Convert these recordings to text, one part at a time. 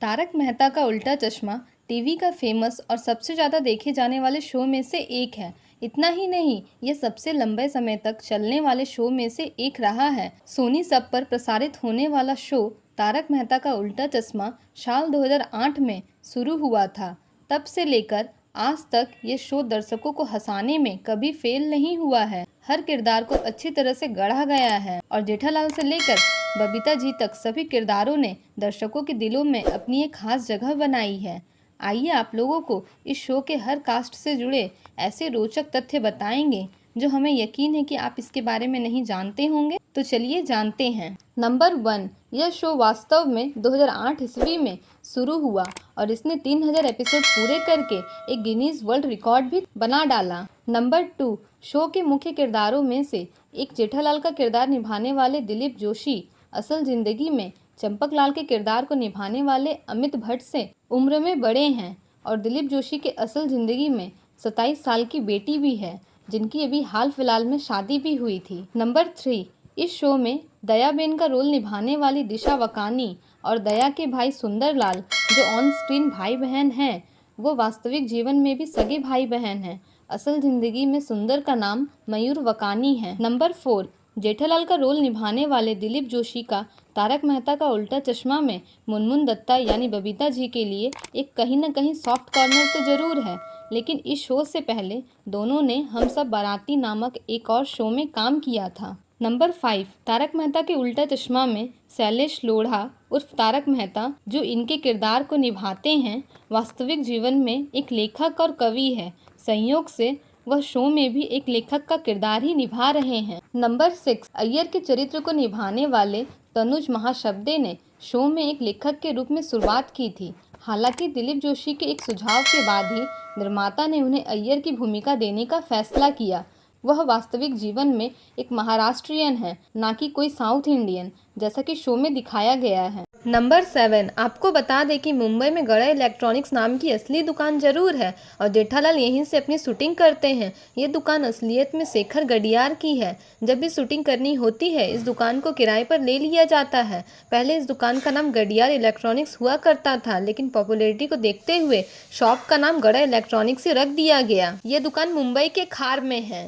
तारक मेहता का उल्टा चश्मा टीवी का फेमस और सबसे ज़्यादा देखे जाने वाले शो में से एक है। इतना ही नहीं, ये सबसे लंबे समय तक चलने वाले शो में से एक रहा है। सोनी सब पर प्रसारित होने वाला शो तारक मेहता का उल्टा चश्मा साल 2008 में शुरू हुआ था। तब से लेकर आज तक ये शो दर्शकों को हंसाने में कभी फेल नहीं हुआ है। हर किरदार को अच्छी तरह से गढ़ा गया है और जेठालाल से लेकर बबीता जी तक सभी किरदारों ने दर्शकों के दिलों में अपनी एक खास जगह बनाई है। आइए आप लोगों को इस शो के हर कास्ट से जुड़े ऐसे रोचक तथ्य बताएंगे जो हमें यकीन है कि आप इसके बारे में नहीं जानते होंगे। तो चलिए जानते हैं। नंबर 1, यह शो वास्तव में 2008 ईस्वी में शुरू हुआ और इसने 3000 एपिसोड पूरे करके एक गिनीज वर्ल्ड रिकॉर्ड भी बना डाला। नंबर 2, शो के मुख्य किरदारों में से एक जेठालाल का किरदार निभाने वाले दिलीप जोशी असल जिंदगी में चंपकलाल के किरदार को निभाने वाले अमित भट्ट से उम्र में बड़े हैं और दिलीप जोशी के असल जिंदगी में 27 साल की बेटी भी है, जिनकी अभी हाल फिलहाल में शादी भी हुई थी। नंबर 3, इस शो में दयाबेन का रोल निभाने वाली दिशा वकानी और दया के भाई सुंदरलाल जो ऑन स्क्रीन भाई बहन हैं, वो वास्तविक जीवन में भी सगे भाई बहन हैं। असल जिंदगी में सुंदर का नाम मयूर वकानी है। नंबर 4, जेठालाल का रोल निभाने वाले दिलीप जोशी का तारक मेहता का उल्टा चश्मा में मुनमुन दत्ता यानी बबीता जी के लिए एक कहीं न कहीं सॉफ्ट कॉर्नर तो जरूर है, लेकिन इस शो से पहले दोनों ने हम सब बाराती नामक एक और शो में काम किया था। नंबर 5, तारक मेहता के उल्टा चश्मा में शैलेश लोढ़ा उर्फ तारक मेहता जो इनके किरदार को निभाते हैं, वास्तविक जीवन में एक लेखक और कवि है। संयोग से वह शो में भी एक लेखक का किरदार ही निभा रहे हैं। नंबर 6, अय्यर के चरित्र को निभाने वाले तनुज महाशब्दे ने शो में एक लेखक के रूप में शुरुआत की थी। हालांकि दिलीप जोशी के एक सुझाव के बाद ही निर्माता ने उन्हें अय्यर की भूमिका देने का फैसला किया। वह वास्तविक जीवन में एक महाराष्ट्रियन है, ना कि कोई साउथ इंडियन, जैसा कि शो में दिखाया गया है। नंबर 7, आपको बता दें कि मुंबई में गड़ा इलेक्ट्रॉनिक्स नाम की असली दुकान जरूर है और जेठालाल यहीं से अपनी शूटिंग करते हैं। ये दुकान असलियत में शेखर गडियार की है। जब भी शूटिंग करनी होती है इस दुकान को किराए पर ले लिया जाता है। पहले इस दुकान का नाम गडियार इलेक्ट्रॉनिक्स हुआ करता था, लेकिन पॉपुलैरिटी को देखते हुए शॉप का नाम गड़ा इलेक्ट्रॉनिक्स से रख दिया गया। ये दुकान मुंबई के खार में है।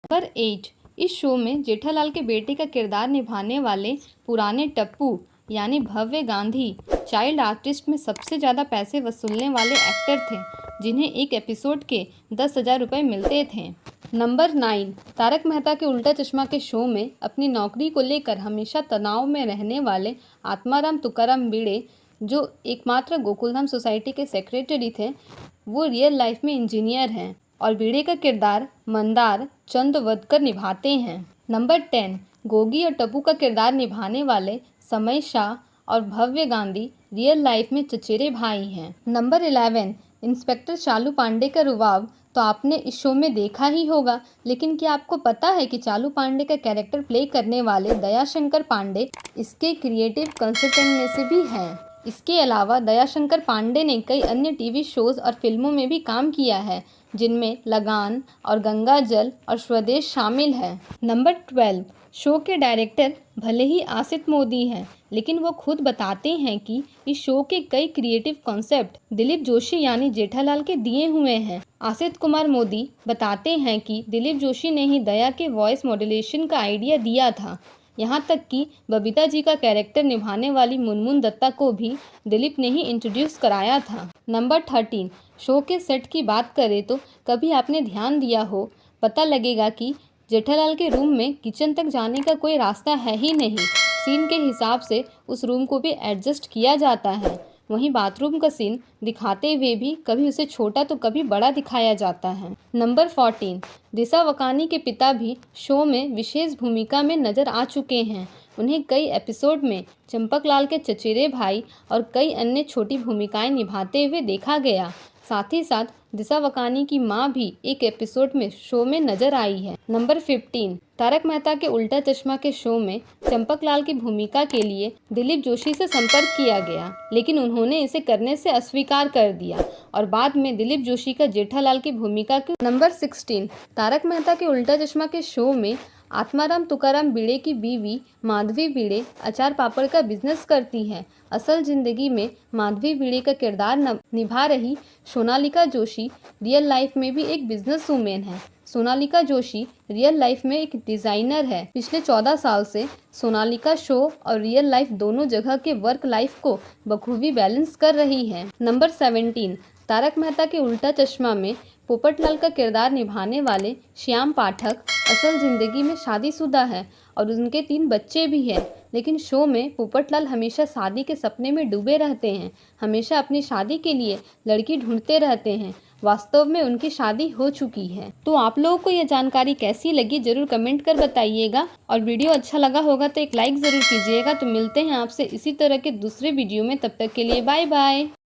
नंबर 8, इस शो में जेठालाल के बेटे का किरदार निभाने वाले पुराने टप्पू यानी भव्य गांधी चाइल्ड आर्टिस्ट में सबसे ज़्यादा पैसे वसूलने वाले एक्टर थे, जिन्हें एक एपिसोड के 10,000 रुपये मिलते थे। नंबर 9, तारक मेहता के उल्टा चश्मा के शो में अपनी नौकरी को लेकर हमेशा तनाव में रहने वाले आत्माराम तुकाराम भिड़े जो एकमात्र गोकुलधाम सोसाइटी के सेक्रेटरी थे, वो रियल लाइफ में इंजीनियर हैं और भिड़े का किरदार मंदार चंदवदकर निभाते हैं। नंबर 10, गोगी और टप्पू का किरदार निभाने वाले समय शाह और भव्य गांधी रियल लाइफ में चचेरे भाई हैं। नंबर 11, इंस्पेक्टर चालू पांडे का रुबाब तो आपने इस शो में देखा ही होगा, लेकिन क्या आपको पता है कि चालू पांडे का कैरेक्टर प्ले करने वाले दयाशंकर पांडे इसके क्रिएटिव कंसल्टेंट में से भी हैं। इसके अलावा दयाशंकर पांडे ने कई अन्य टीवी शोज और फिल्मों में भी काम किया है, जिनमें लगान और गंगा जल और स्वदेश शामिल है। नंबर 12, शो के डायरेक्टर भले ही आसित मोदी हैं, लेकिन वो खुद बताते हैं कि इस शो के कई क्रिएटिव कॉन्सेप्ट दिलीप जोशी यानी जेठालाल के दिए हुए हैं। आसित कुमार मोदी बताते हैं कि दिलीप जोशी ने ही दया के वॉइस मॉड्यूलेशन का आइडिया दिया था। यहाँ तक कि बबीता जी का कैरेक्टर निभाने वाली मुनमुन दत्ता को भी दिलीप ने ही इंट्रोड्यूस कराया था। नंबर 13, शो के सेट की बात करें तो कभी आपने ध्यान दिया हो, पता लगेगा कि जेठालाल के रूम में किचन तक जाने का कोई रास्ता है ही नहीं। सीन के हिसाब से उस रूम को भी एडजस्ट किया जाता है। वहीं बाथरूम का सीन दिखाते हुए भी कभी उसे छोटा तो कभी बड़ा दिखाया जाता है। नंबर 14, दिशा वकानी के पिता भी शो में विशेष भूमिका में नजर आ चुके हैं। उन्हें कई एपिसोड में चंपकलाल के चचेरे भाई और कई अन्य छोटी भूमिकाएं निभाते हुए देखा गया। साथ ही साथ दिशा वकानी की मां भी एक एपिसोड में शो में नजर आई है। नंबर 15, तारक मेहता के उल्टा चश्मा के शो में चंपकलाल की भूमिका के लिए दिलीप जोशी से संपर्क किया गया, लेकिन उन्होंने इसे करने से अस्वीकार कर दिया और बाद में दिलीप जोशी का जेठालाल की भूमिका के। नंबर 16, तारक मेहता के उल्टा चश्मा के शो में आत्माराम तुकाराम भिड़े की बीवी माधवी भिड़े अचार पापड़ का बिजनेस करती है। असल जिंदगी में माधवी भिड़े का किरदार निभा रही सोनालिका जोशी रियल लाइफ में भी एक बिजनेस वूमेन है। सोनालिका जोशी रियल लाइफ में एक डिज़ाइनर है। पिछले 14 साल से सोनालिका शो और रियल लाइफ दोनों जगह के वर्क लाइफ को बखूबी बैलेंस कर रही है। नंबर 17, तारक मेहता के उल्टा चश्मा में पोपटलाल का किरदार निभाने वाले श्याम पाठक असल ज़िंदगी में शादीशुदा है और उनके 3 बच्चे भी हैं। लेकिन शो में पोपटलाल हमेशा शादी के सपने में डूबे रहते हैं, हमेशा अपनी शादी के लिए लड़की ढूंढते रहते हैं। वास्तव में उनकी शादी हो चुकी है। तो आप लोगों को यह जानकारी कैसी लगी ज़रूर कमेंट कर बताइएगा, और वीडियो अच्छा लगा होगा तो एक लाइक ज़रूर कीजिएगा। तो मिलते हैं आपसे इसी तरह के दूसरे वीडियो में, तब तक के लिए बाय बाय।